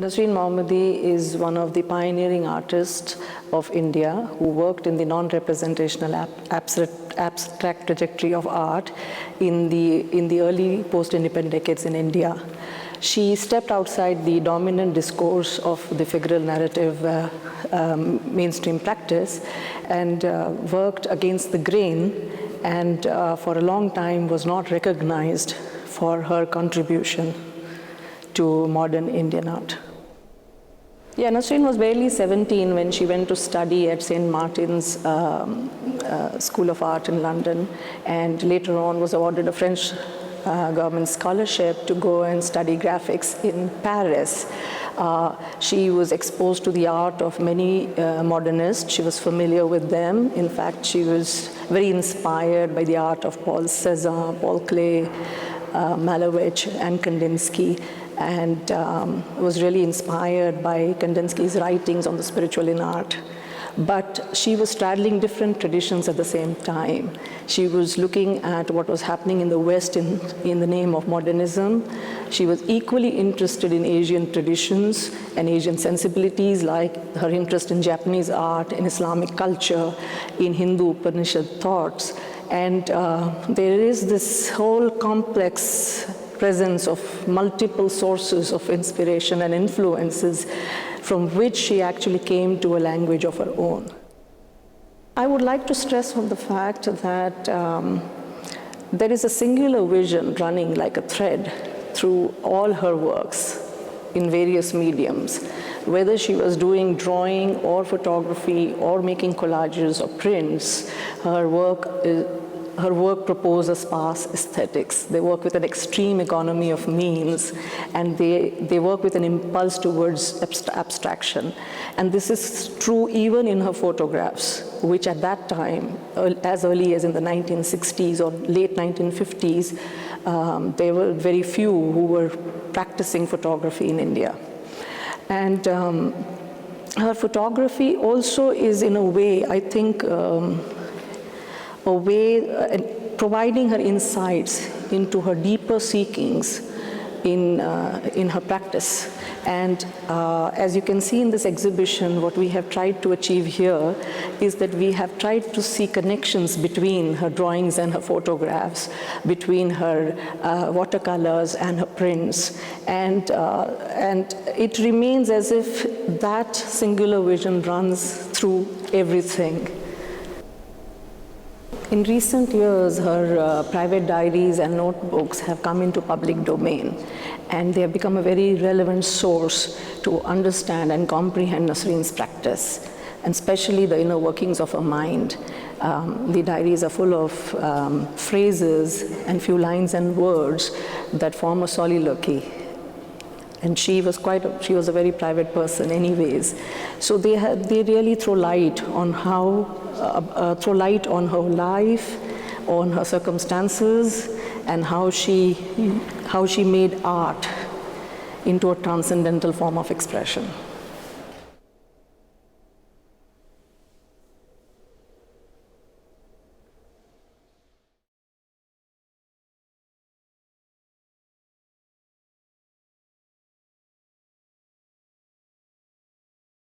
Nasreen Mohamedi is one of the pioneering artists of India who worked in the non-representational abstract trajectory of art in the early post-independent decades in India. She stepped outside the dominant discourse of the figural narrative mainstream practice and worked against the grain, and for a long time was not recognized for her contribution to modern Indian art. Yeah, Nasreen was barely 17 when she went to study at St. Martin's School of Art in London, and later on was awarded a French government scholarship to go and study graphics in Paris. She was exposed to the art of many modernists. She was familiar with them. In fact, she was very inspired by the art of Paul Cézanne, Paul Klee, Malevich, and Kandinsky, and was really inspired by Kandinsky's writings on the spiritual in art. But she was straddling different traditions at the same time. She was looking at what was happening in the West in the name of modernism. She was equally interested in Asian traditions and Asian sensibilities, like her interest in Japanese art, in Islamic culture, in Hindu Upanishad thoughts. And there is this whole complex presence of multiple sources of inspiration and influences from which she actually came to a language of her own. I would like to stress on the fact that there is a singular vision running like a thread through all her works in various mediums. Whether she was doing drawing or photography or making collages or prints, her work proposes sparse aesthetics. They work with an extreme economy of means, and they work with an impulse towards abstraction. And this is true even in her photographs, which at that time, as early as in the 1960s or late 1950s, there were very few who were practicing photography in India. And her photography also is, in a way, I think, providing her insights into her deeper seekings in her practice. And as you can see in this exhibition, what we have tried to achieve here is that we have tried to see connections between her drawings and her photographs, between her watercolors and her prints. And it remains as if that singular vision runs through everything. In recent years, her private diaries and notebooks have come into public domain, and they have become a very relevant source to understand and comprehend Nasreen's practice, and especially the inner workings of her mind. The diaries are full of phrases and few lines and words that form a soliloquy. And she was a very private person anyways. So they really throw light on her life, on her circumstances, and how she made art into a transcendental form of expression.